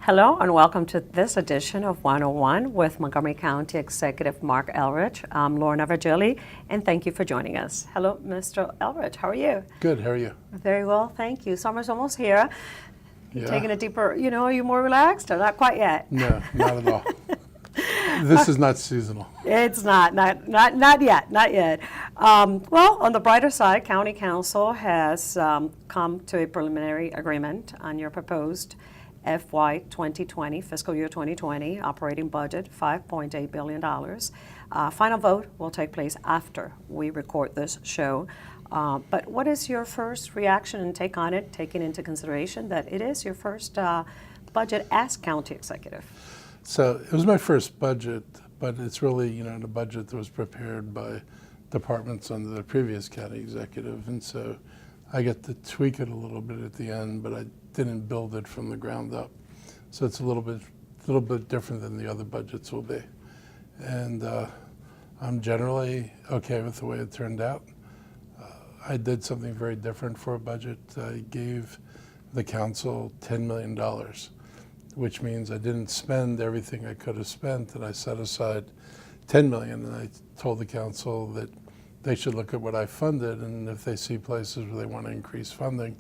Hello and welcome to this edition of 101 with Montgomery County Executive Marc Elrich. I'm Lorna Virgili, and thank you for joining us. Hello, Mr. Elrich. How are you? Good. How are you? Very well, thank you. Summer's almost here. Yeah. Taking a deeper, are you more relaxed or not quite yet? No, not at all. This is not seasonal. It's not yet. Well, on the brighter side, County Council has come to a preliminary agreement on your proposed FY 2020, fiscal year 2020, operating budget, $5.8 billion. Final vote will take place after we record this show. But what is your first reaction and take on it, taking into consideration that it is your first budget as county executive? So it was my first budget, but it's really, the budget that was prepared by departments under the previous county executive. And so I get to tweak it a little bit at the end, but I didn't build it from the ground up. So it's a little bit different than the other budgets will be. And I'm generally okay with the way it turned out. I did something very different for a budget. I gave the council $10 million, which means I didn't spend everything I could have spent, and I set aside $10 million, and I told the council that they should look at what I funded, and if they see places where they want to increase funding,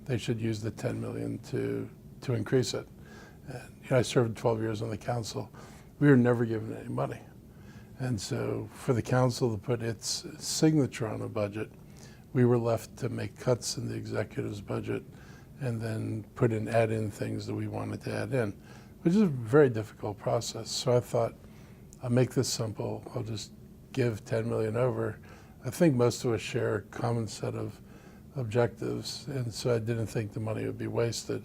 they should use the $10 million to increase it. And, I served 12 years on the council. We were never given any money. And so for the council to put its signature on a budget, we were left to make cuts in the executive's budget and then add in things that we wanted to add in, which is a very difficult process. So I thought, I'll make this simple. I'll just give $10 million over. I think most of us share a common set of objectives, and so I didn't think the money would be wasted.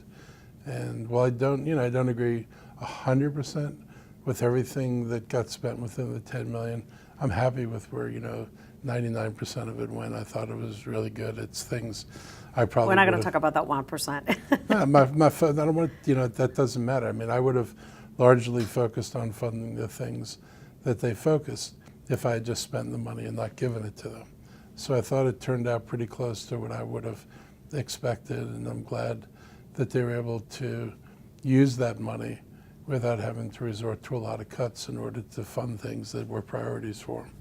And while I don't agree 100% with everything that got spent within the $10 million, I'm happy with where 99% of it went. I thought it was really good. It's things I probably. We're not going to talk about that 1%. I don't want that doesn't matter. I mean, I would have largely focused on funding the things that they focused if I had just spent the money and not given it to them. So I thought it turned out pretty close to what I would have expected, and I'm glad that they were able to use that money without having to resort to a lot of cuts in order to fund things that were priorities for them.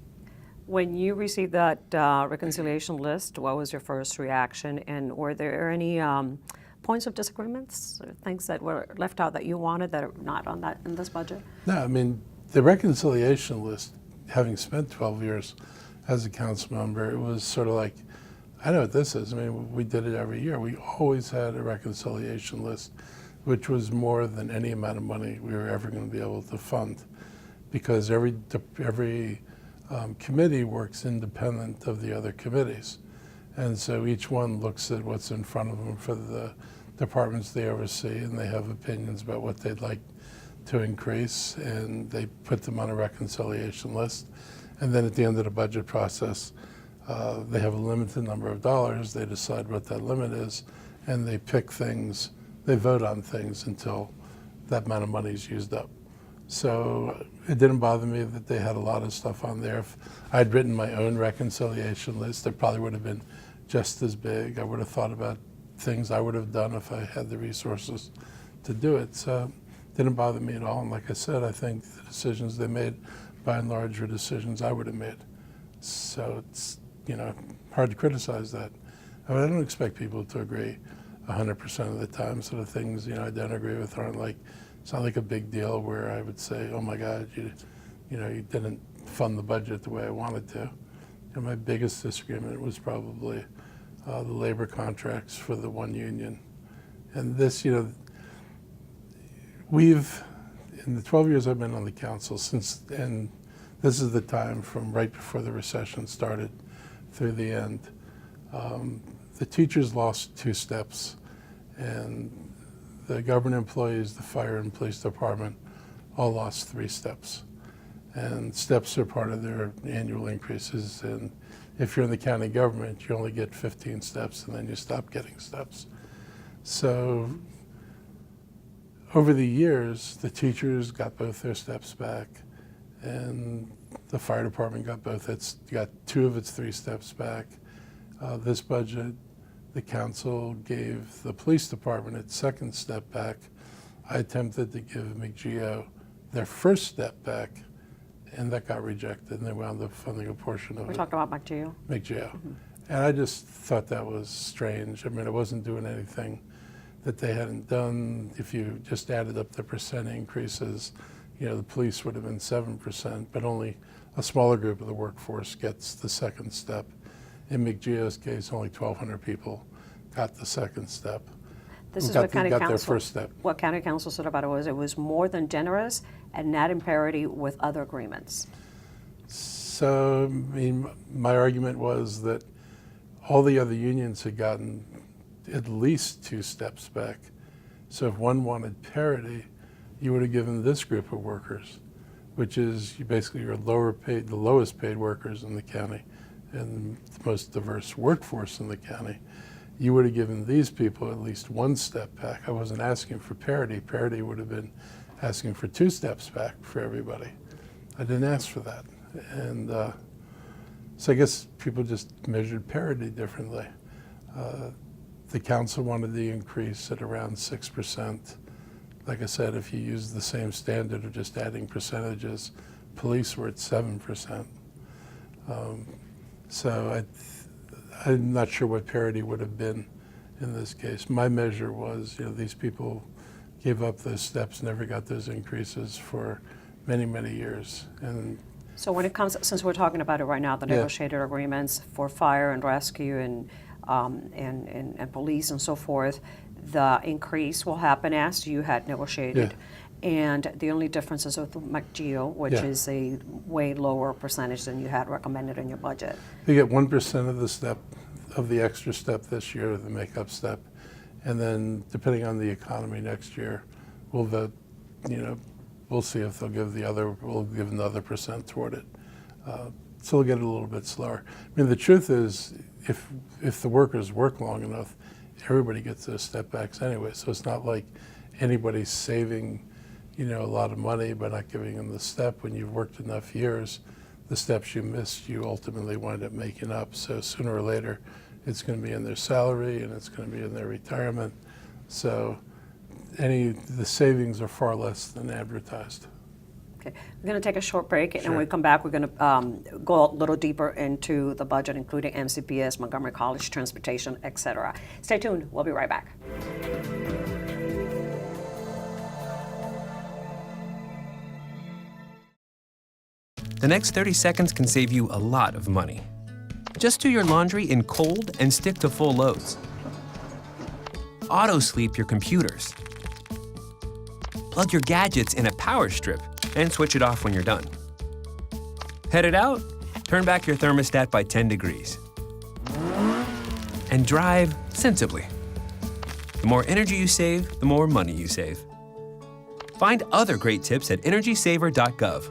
When you received that reconciliation list, what was your first reaction, and were there any points of disagreements, or things that were left out that you wanted that are not on that in this budget? No, I mean, the reconciliation list, having spent 12 years as a council member, it was sort of like, I know what this is. I mean, we did it every year. We always had a reconciliation list, which was more than any amount of money we were ever going to be able to fund, because every committee works independent of the other committees. And so each one looks at what's in front of them for the departments they oversee, and they have opinions about what they'd like to increase, and they put them on a reconciliation list. And then at the end of the budget process, they have a limited number of dollars. They decide what that limit is, and they pick things, they vote on things until that amount of money is used up. So it didn't bother me that they had a lot of stuff on there. If I'd written my own reconciliation list, it probably would have been just as big. I would have thought about things I would have done if I had the resources to do it. So it didn't bother me at all. And like I said, I think the decisions they made, by and large, were decisions I would have made. So it's, hard to criticize that. I mean, I don't expect people to agree 100% of the time. So the things, I don't agree with aren't like, it's not like a big deal where I would say, oh my God, you didn't fund the budget the way I wanted to. And my biggest disagreement was probably the labor contracts for the one union. And this, we've, in the 12 years I've been on the council and this is the time from right before the recession started through the end, the teachers lost 2 steps, and the government employees, the fire and police department, all lost 3 steps. And steps are part of their annual increases. And if you're in the county government, you only get 15 steps, and then you stop getting steps. So over the years, the teachers got both their steps back, and the fire department got 2 of its 3 steps back. This budget, the council gave the police department its 2nd step back, I attempted to give McGeo their first step back, and that got rejected, and they wound up funding a portion of We're it. talking about McGeo. McGeo. And I just thought that was strange. I mean, it wasn't doing anything that they hadn't done. If you just added up the percent increases, the police would have been 7%, but only a smaller group of the workforce gets the second step. In McGeo's case, only 1,200 people got the second step. This is got what County their Council, first step. what County Council said about it was more than generous and not in parity with other agreements. So, I mean, my argument was that all the other unions had gotten at least 2 steps back. So if one wanted parity, you would have given this group of workers, which is basically your the lowest paid workers in the county and the most diverse workforce in the county. You would have given these people at least 1 step back. I wasn't asking for parity. Parity would have been asking for 2 steps back for everybody. I didn't ask for that. And so I guess people just measured parity differently. The council wanted the increase at around 6%. Like I said, if you use the same standard of just adding percentages, police were at 7%. So I'm not sure what parity would have been in this case. My measure was, these people gave up those steps, never got those increases for many, many years. And So when it comes, since we're talking about it right now, the Yeah. negotiated agreements for fire and rescue and police and so forth, the increase will happen as you had negotiated. And the only difference is with McGeo, which Yeah. is a way lower percentage than you had recommended in your budget. you get 1% of the step, of the extra step this year, the makeup step, and then depending on the economy next year, we'll vote, we'll see if they'll give we'll give another percent toward it. So we'll get it a little bit slower. I mean, the truth is, if the workers work long enough, everybody gets those step backs anyway. So it's not like anybody's saving, a lot of money by not giving them the step. When you've worked enough years, the steps you missed, you ultimately wind up making up. So sooner or later, it's going to be in their salary and it's going to be in their retirement. So the savings are far less than advertised. Okay, we're going to take a short break, and Sure. when we come back, we're going to go a little deeper into the budget, including MCPS, Montgomery College, transportation, et cetera. Stay tuned. We'll be right back. The next 30 seconds can save you a lot of money. Just do your laundry in cold and stick to full loads. Auto-sleep your computers. Plug your gadgets in a power strip and switch it off when you're done. Headed out? Turn back your thermostat by 10 degrees. And drive sensibly. The more energy you save, the more money you save. Find other great tips at energysaver.gov.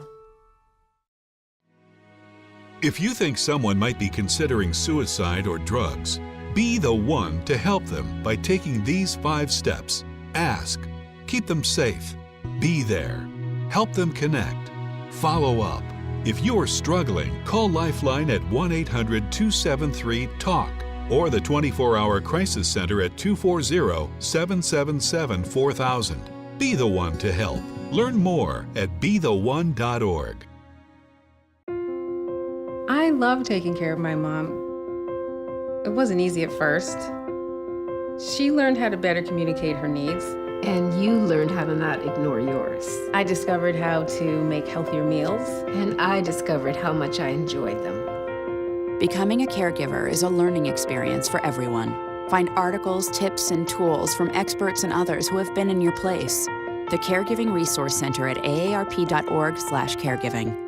If you think someone might be considering suicide or drugs, be the one to help them by taking these 5 steps. Ask, keep them safe, be there, help them connect, follow up. If you're struggling, call Lifeline at 1-800-273-TALK or the 24-hour crisis center at 240-777-4000. Be the one to help. Learn more at betheone.org. I love taking care of my mom. It wasn't easy at first. She learned how to better communicate her needs. And you learned how to not ignore yours. I discovered how to make healthier meals. And I discovered how much I enjoyed them. Becoming a caregiver is a learning experience for everyone. Find articles, tips, and tools from experts and others who have been in your place. The Caregiving Resource Center at aarp.org/caregiving.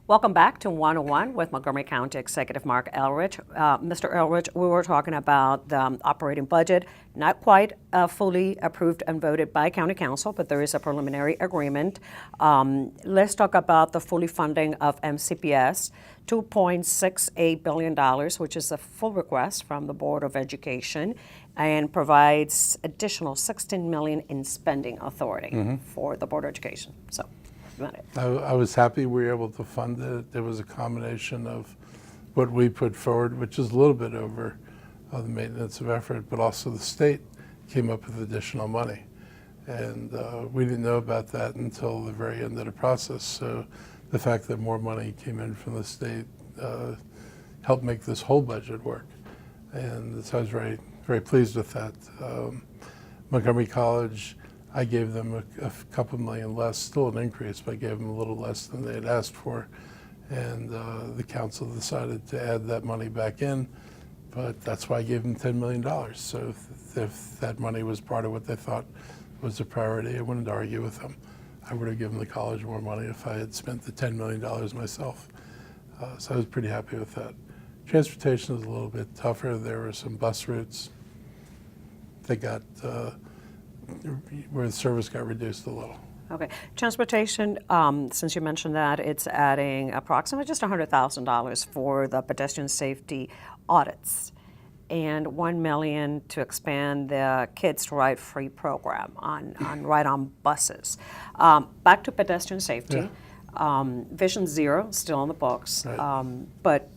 Welcome back to 101 with Montgomery County Executive Marc Elrich. Mr. Elrich, we were talking about the operating budget, not quite fully approved and voted by County Council, but there is a preliminary agreement. Let's talk about the fully funding of MCPS, $2.68 billion, which is a full request from the Board of Education, and provides additional $16 million in spending authority for the Board of Education. So. document it. I was happy we were able to fund it. There was a combination of what we put forward, which is a little bit over the maintenance of effort, but also the state came up with additional money. And we didn't know about that until the very end of the process. So the fact that more money came in from the state helped make this whole budget work. And so I was very, very pleased with that. Montgomery College, I gave them a couple million less, still an increase, but I gave them a little less than they had asked for. And the council decided to add that money back in, but that's why I gave them $10 million. So if that money was part of what they thought was a priority, I wouldn't argue with them. I would have given the college more money if I had spent the $10 million myself. So I was pretty happy with that. Transportation was a little bit tougher. There were some bus routes. They got, where the service got reduced a little. Okay, transportation, since you mentioned that, it's adding approximately just $100,000 for the pedestrian safety audits and $1 million to expand the Kids Ride Free program on ride-on buses. Back to pedestrian safety, Vision Zero, still on the books, Right. but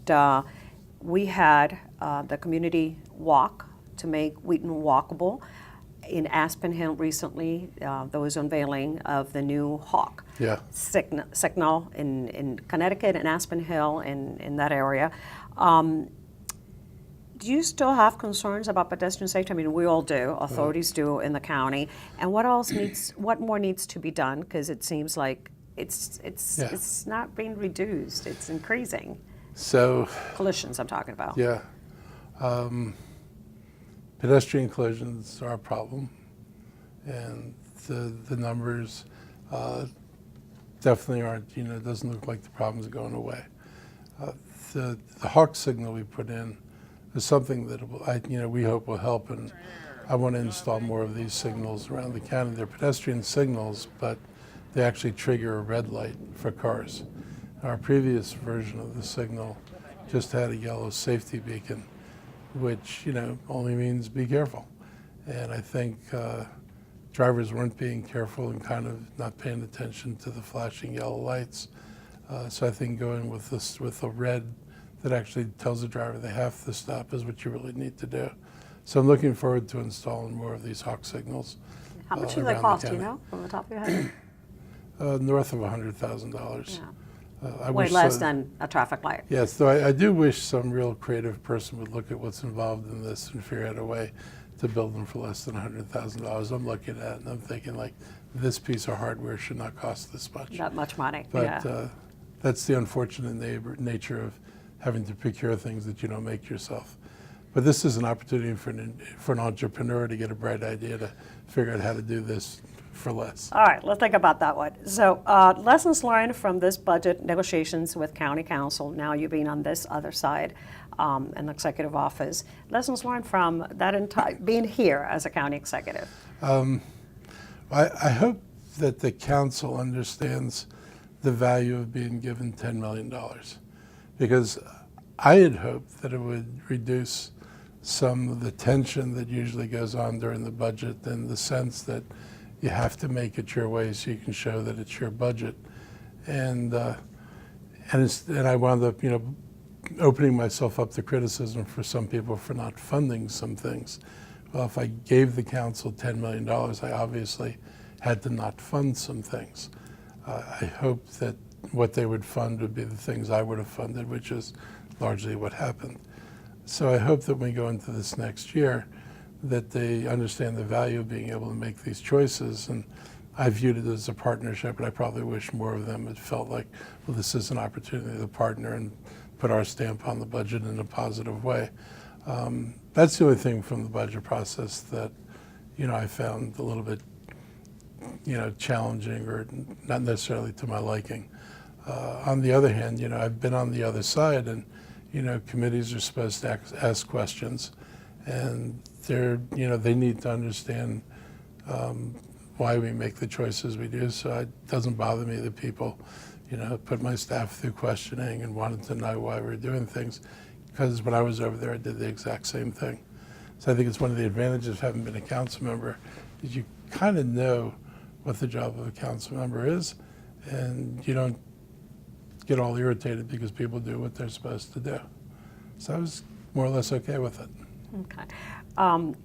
we had the community walk to make Wheaton walkable. In Aspen Hill recently, there was unveiling of the new Hawk signal in Connecticut and Aspen Hill in that area. Do you still have concerns about pedestrian safety? I mean, we all do. Authorities do in the county. And what more needs to be done? Because it seems like it's not being reduced. It's increasing. So Collisions, I'm talking about. yeah. Pedestrian collisions are a problem, and the numbers definitely aren't, it doesn't look like the problems are going away. The Hawk signal we put in is something that we hope will help, and I want to install more of these signals around the county. They're pedestrian signals, but they actually trigger a red light for cars. Our previous version of the signal just had a yellow safety beacon, which only means be careful. And I think drivers weren't being careful and kind of not paying attention to the flashing yellow lights. So I think going with a red that actually tells the driver they have to stop is what you really need to do. So I'm looking forward to installing more of these Hawk signals. How much do they cost, do you know, from the top of your head? North of $100,000. Yeah. Way less than a traffic light. Yes, though I do wish some real creative person would look at what's involved in this and figure out a way to build them for less than $100,000. I'm looking at it and I'm thinking, like, this piece of hardware should not cost this much. That much money, But that's the unfortunate nature of having to procure things that you don't make yourself. But this is an opportunity for an entrepreneur to get a bright idea to figure out how to do this for less. All right, let's think about that one. So lessons learned from this budget negotiations with County Council, now you being on this other side in the executive office. Lessons learned from that entire, being here as a county executive. I hope that the council understands the value of being given $10 million, because I had hoped that it would reduce some of the tension that usually goes on during the budget, in the sense that you have to make it your way so you can show that it's your budget. And I wound up, opening myself up to criticism for some people for not funding some things. Well, if I gave the council $10 million, I obviously had to not fund some things. I hope that what they would fund would be the things I would have funded, which is largely what happened. So I hope that when we go into this next year, that they understand the value of being able to make these choices. And I viewed it as a partnership, and I probably wish more of them had felt like, well, this is an opportunity to partner and put our stamp on the budget in a positive way. That's the only thing from the budget process that, I found a little bit, challenging or not necessarily to my liking. On the other hand, I've been on the other side, and, committees are supposed to ask questions, and they need to understand why we make the choices we do. So it doesn't bother me that people, put my staff through questioning and wanted to know why we're doing things, because when I was over there, I did the exact same thing. So I think it's one of the advantages of having been a council member, is you kind of know what the job of a council member is, and you don't get all irritated because people do what they're supposed to do. So I was more or less okay with it. Okay.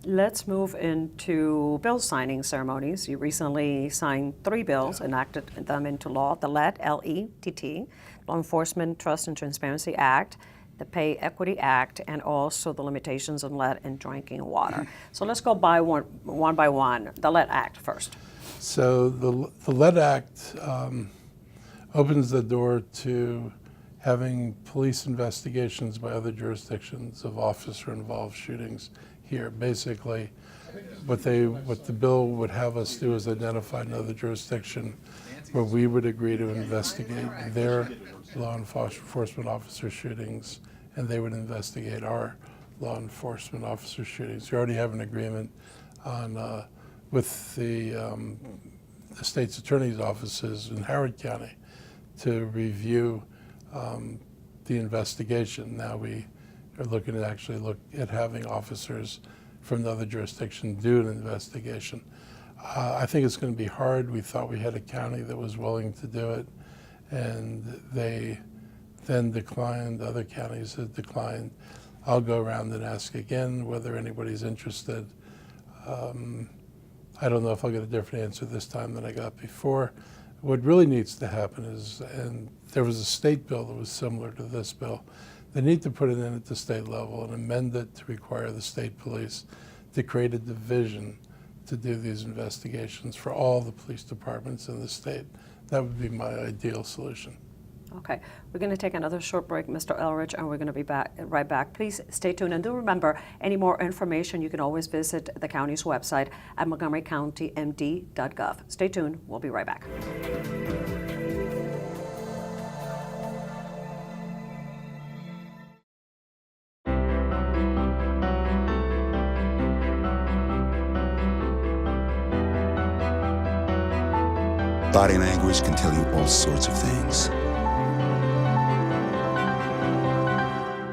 Let's move into bill signing ceremonies. You recently signed 3 bills, enacted them into law: the LETT, L-E-T-T, Law Enforcement Trust and Transparency Act, the Pay Equity Act, and also the limitations on lead in drinking water. So let's go by one by one. The LETT Act first. So the LETT Act opens the door to having police investigations by other jurisdictions of officer-involved shootings here. Basically, what the bill would have us do is identify another jurisdiction where we would agree to investigate their law enforcement officer shootings, and they would investigate our law enforcement officer shootings. We already have an agreement on with the state's attorney's offices in Howard County to review the investigation. Now we are looking to actually look at having officers from the other jurisdiction do an investigation. I think it's going to be hard. We thought we had a county that was willing to do it, and they then declined. Other counties have declined. I'll go around and ask again whether anybody's interested. I don't know if I'll get a different answer this time than I got before. What really needs to happen is, and there was a state bill that was similar to this bill, they need to put it in at the state level and amend it to require the state police to create a division to do these investigations for all the police departments in the state. That would be my ideal solution. Okay, we're going to take another short break, Mr. Elrich, and we're going to be right back. Please stay tuned, and do remember, any more information, you can always visit the county's website at montgomerycountymd.gov. Stay tuned, we'll be right back. Body language can tell you all sorts of things.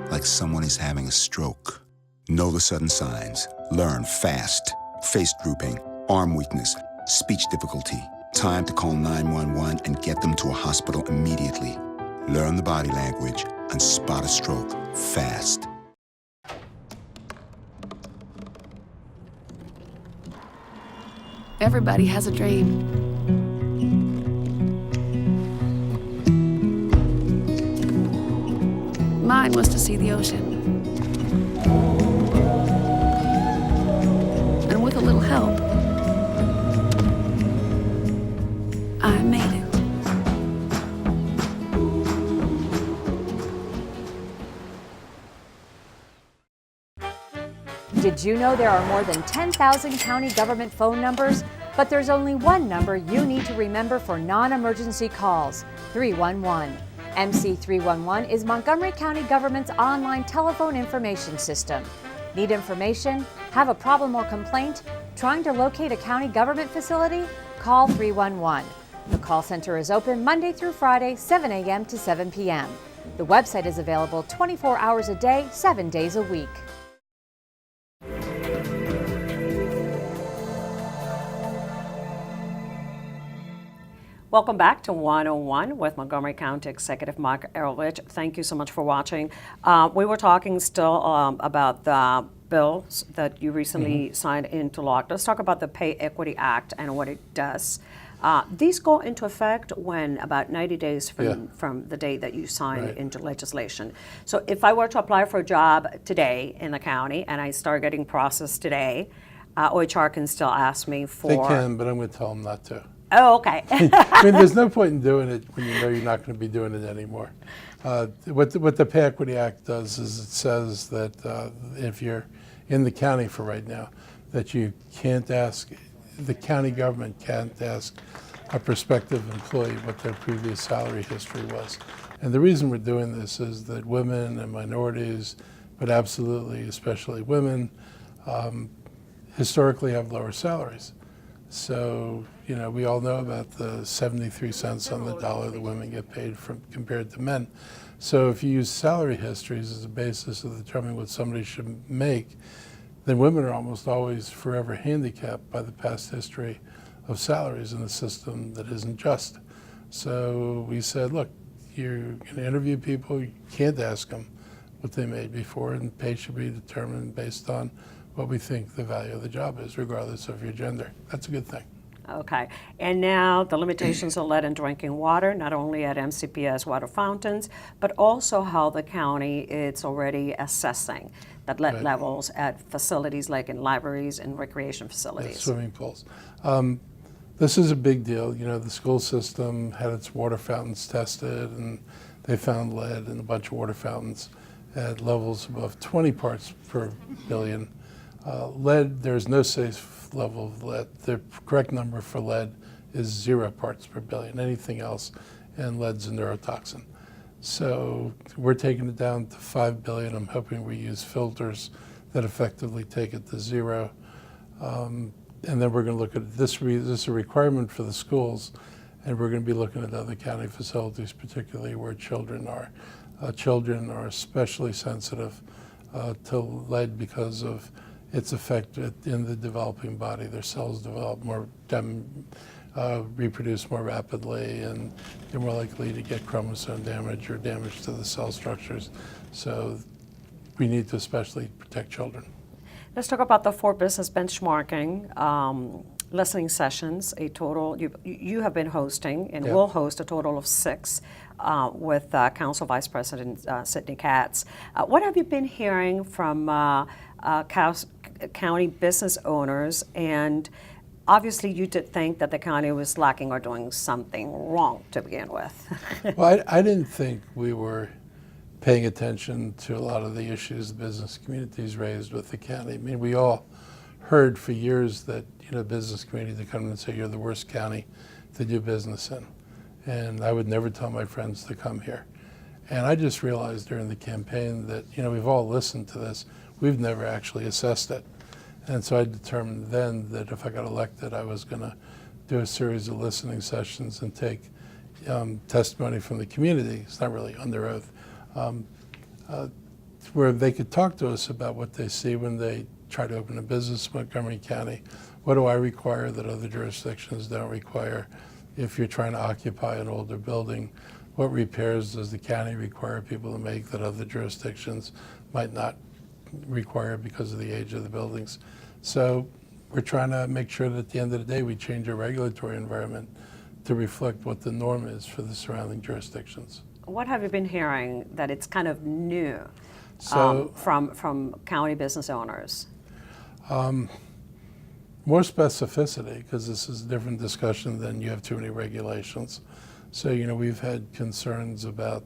Like someone is having a stroke. Know the sudden signs. Learn fast. Face drooping, arm weakness, speech difficulty. Time to call 911 and get them to a hospital immediately. Learn the body language and spot a stroke fast. Everybody has a dream. Mine was to see the ocean. And with a little help, I made it. Did you know there are more than 10,000 county government phone numbers? But there's only one number you need to remember for non-emergency calls: 311. MC311 is Montgomery County government's online telephone information system. Need information? Have a problem or complaint? Trying to locate a county government facility? Call 311. The call center is open Monday through Friday, 7 a.m. to 7 p.m. The website is available 24 hours a day, 7 days a week. Welcome back to 101 with Montgomery County Executive Marc Elrich. Thank you so much for watching. We were talking still about the bills that you recently signed into law. Let's talk about the Pay Equity Act and what it does. These go into effect when about 90 days from the day that you sign into legislation. So if I were to apply for a job today in the county and I start getting processed today, OHR can still ask me for... They can, but I'm going to tell them not to. Oh, okay. I mean, there's no point in doing it when you know you're not going to be doing it anymore. What the Pay Equity Act does is it says that if you're in the county for right now, that you can't ask, the county government can't ask a prospective employee what their previous salary history was. And the reason we're doing this is that women and minorities, but absolutely especially women, historically have lower salaries. So, you know, we all know about the 73 cents on the dollar that women get paid compared to men. So if you use salary histories as a basis of determining what somebody should make, then women are almost always forever handicapped by the past history of salaries in a system that isn't just. So we said, look, you're going to interview people, you can't ask them what they made before, and pay should be determined based on what we think the value of the job is, regardless of your gender. That's a good thing. Okay, and now the limitations of lead in drinking water, not only at MCPS water fountains, but also how the county is already assessing the lead levels at facilities like in libraries and recreation facilities. Yeah, swimming pools. This is a big deal. You know, the school system had its water fountains tested, and they found lead in a bunch of water fountains at levels above 20 parts per billion. Lead, there's no safe level of lead. The correct number for lead is 0 parts per billion. Anything else, and lead's a neurotoxin. So we're taking it down to 5 billion. I'm hoping we use filters that effectively take it to 0. And then we're going to look at this. This is a requirement for the schools, and we're going to be looking at other county facilities, particularly where children are. Children are especially sensitive to lead because of its effect in the developing body. Their cells develop more, reproduce more rapidly, and they're more likely to get chromosome damage or damage to the cell structures. So we need to especially protect children. Let's talk about the 4 business benchmarking listening sessions. A total you have been hosting and will host a total of 6 with Council Vice President Sidney Katz. What have you been hearing from county business owners? And obviously, you did think that the county was lacking or doing something wrong to begin with. Well, I didn't think we were paying attention to a lot of the issues the business communities raised with the county. I mean, we all heard for years that, you know, business community to come and say, you're the worst county to do business in. And I would never tell my friends to come here. And I just realized during the campaign that, you know, we've all listened to this. We've never actually assessed it. And so I determined then that if I got elected, I was going to do a series of listening sessions and take testimony from the community. It's not really under oath. Where they could talk to us about what they see when they try to open a business in Montgomery County. What do I require that other jurisdictions don't require? If you're trying to occupy an older building, what repairs does the county require people to make that other jurisdictions might not require because of the age of the buildings? So we're trying to make sure that at the end of the day we change our regulatory environment to reflect what the norm is for the surrounding jurisdictions. What have you been hearing that it's kind of new from county business owners? More specificity, because this is a different discussion than you have too many regulations. So, you know, we've had concerns about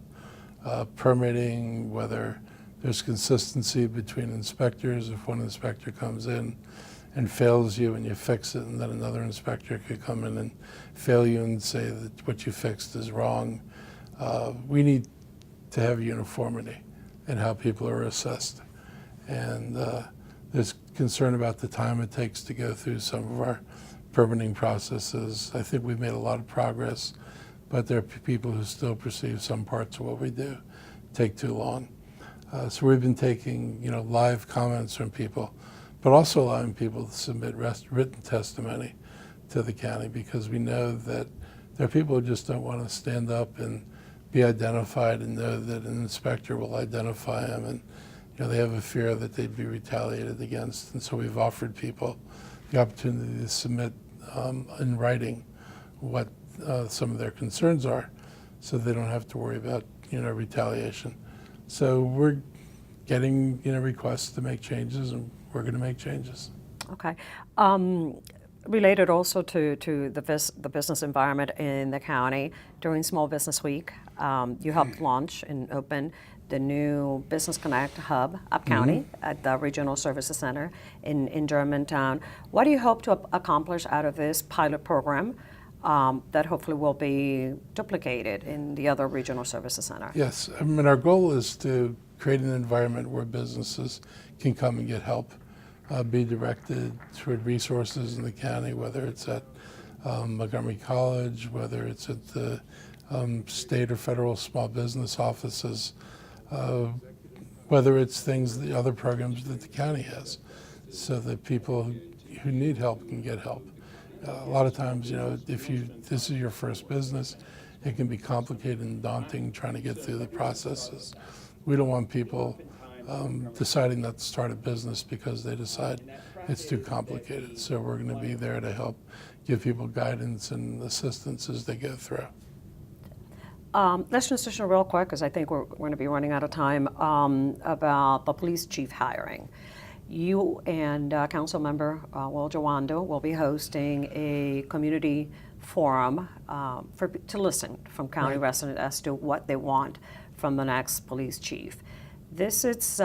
permitting, whether there's consistency between inspectors. If one inspector comes in and fails you and you fix it, and then another inspector could come in and fail you and say that what you fixed is wrong. We need to have uniformity in how people are assessed. And there's concern about the time it takes to go through some of our permitting processes. I think we've made a lot of progress, but there are people who still perceive some parts of what we do take too long. So we've been taking, you know, live comments from people, but also allowing people to submit written testimony to the county, because we know that there are people who just don't want to stand up and be identified and know that an inspector will identify them, and you know, they have a fear that they'd be retaliated against. And so we've offered people the opportunity to submit in writing what some of their concerns are, so they don't have to worry about, you know, retaliation. So we're getting, you know, requests to make changes, and we're going to make changes. Okay. Related also to the business environment in the county, during Small Business Week, you helped launch and open the new Business Connect hub up county at the Regional Services Center in Germantown. What do you hope to accomplish out of this pilot program that hopefully will be duplicated in the other Regional Services Center? Yes, I mean, our goal is to create an environment where businesses can come and get help, be directed toward resources in the county, whether it's at Montgomery College, whether it's at the state or federal small business offices, whether it's things, the other programs that the county has, so that people who need help can get help. A lot of times, you know, if this is your first business, It can be complicated and daunting trying to get through the processes. We don't want people deciding not to start a business because they decide it's too complicated. So we're going to be there to help give people guidance and assistance as they go through. Let's transition real quick, because I think we're going to be running out of time, about the police chief hiring. You and Council Member Will Jawando will be hosting a community forum to listen from county residents as to what they want from the next police chief. This is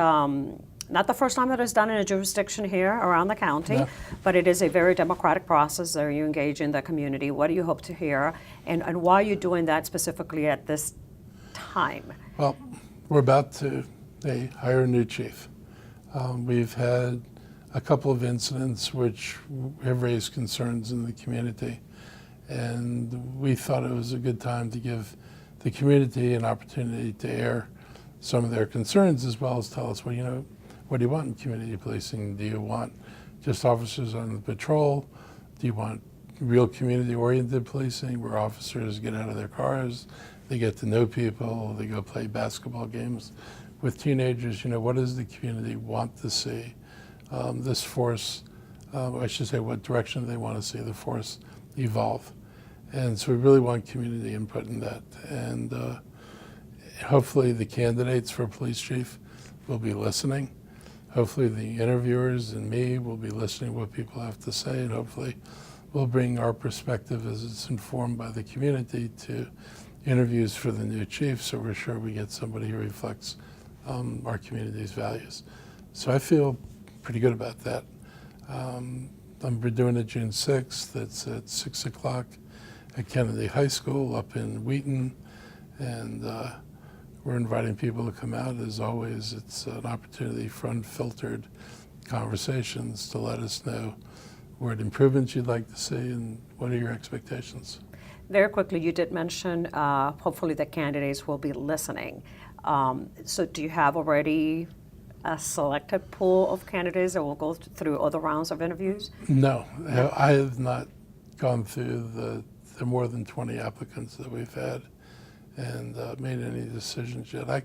not the first time that it's done in a jurisdiction here around the county, but it is a very democratic process where you engage in the community. What do you hope to hear, and why are you doing that specifically at this time? Well, we're about to hire a new chief. We've had a couple of incidents which have raised concerns in the community, and we thought it was a good time to give the community an opportunity to air some of their concerns, as well as tell us, well, you know, what do you want in community policing? Do you want just officers on the patrol? Do you want real community-oriented policing where officers get out of their cars, they get to know people, they go play basketball games with teenagers? You know, what does the community want to see this force, I should say, what direction do they want to see the force evolve? And so we really want community input in that. And hopefully the candidates for police chief will be listening. Hopefully the interviewers and me will be listening to what people have to say, and hopefully we'll bring our perspective as it's informed by the community to interviews for the new chief, so we're sure we get somebody who reflects our community's values. So I feel pretty good about that. We're doing it June 6th. It's at 6 o'clock at Kennedy High School up in Wheaton, and we're inviting people to come out. As always, it's an opportunity for unfiltered conversations to let us know what improvements you'd like to see and what are your expectations. Very quickly, you did mention hopefully the candidates will be listening. So do you have already a selected pool of candidates that will go through other rounds of interviews? No, I have not gone through the more than 20 applicants that we've had and made any decisions yet. I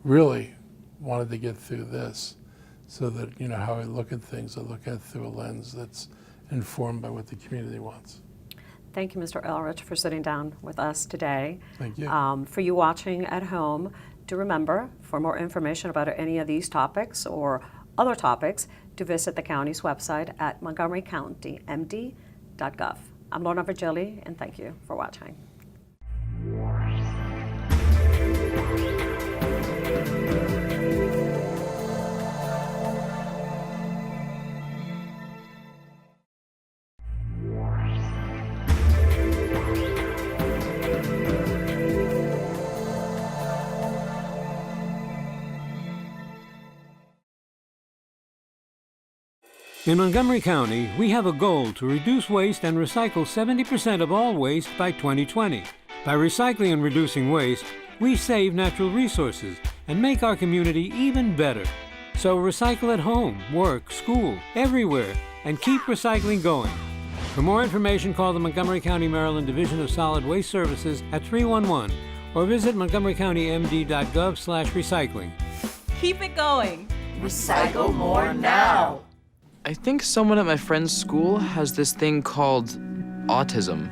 really wanted to get through this so that, you know, how I look at things, I look at through a lens that's informed by what the community wants. Thank you, Mr. Elrich, for sitting down with us today. Thank you. For you watching at home, do remember, for more information about any of these topics or other topics, to visit the county's website at montgomerycountymd.gov. I'm Lorna Virgili, and thank you for watching. In Montgomery County, we have a goal to reduce waste and recycle 70% of all waste by 2020. By recycling and reducing waste, we save natural resources and make our community even better. So recycle at home, work, school, everywhere, and keep recycling going. For more information, call the Montgomery County, Maryland Division of Solid Waste Services at 311 or visit montgomerycountymd.gov/recycling. Keep it going. Recycle more now. I think someone at my friend's school has this thing called autism.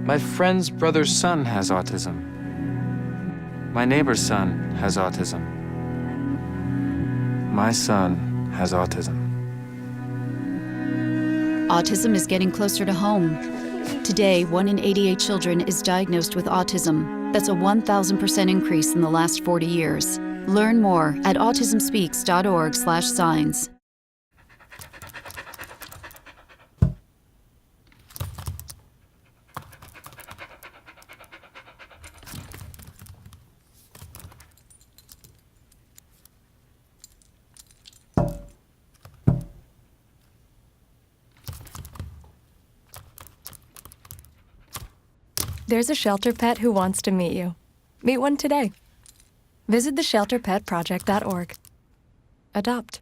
My friend's brother's son has autism. My neighbor's son has autism. My son has autism. Autism is getting closer to home. Today, 1 in 88 children is diagnosed with autism. That's a 1,000% increase in the last 40 years. Learn more at autismspeaks.org/signs. There's a shelter pet who wants to meet you. Meet one today. Visit theshelterpetproject.org. Adopt.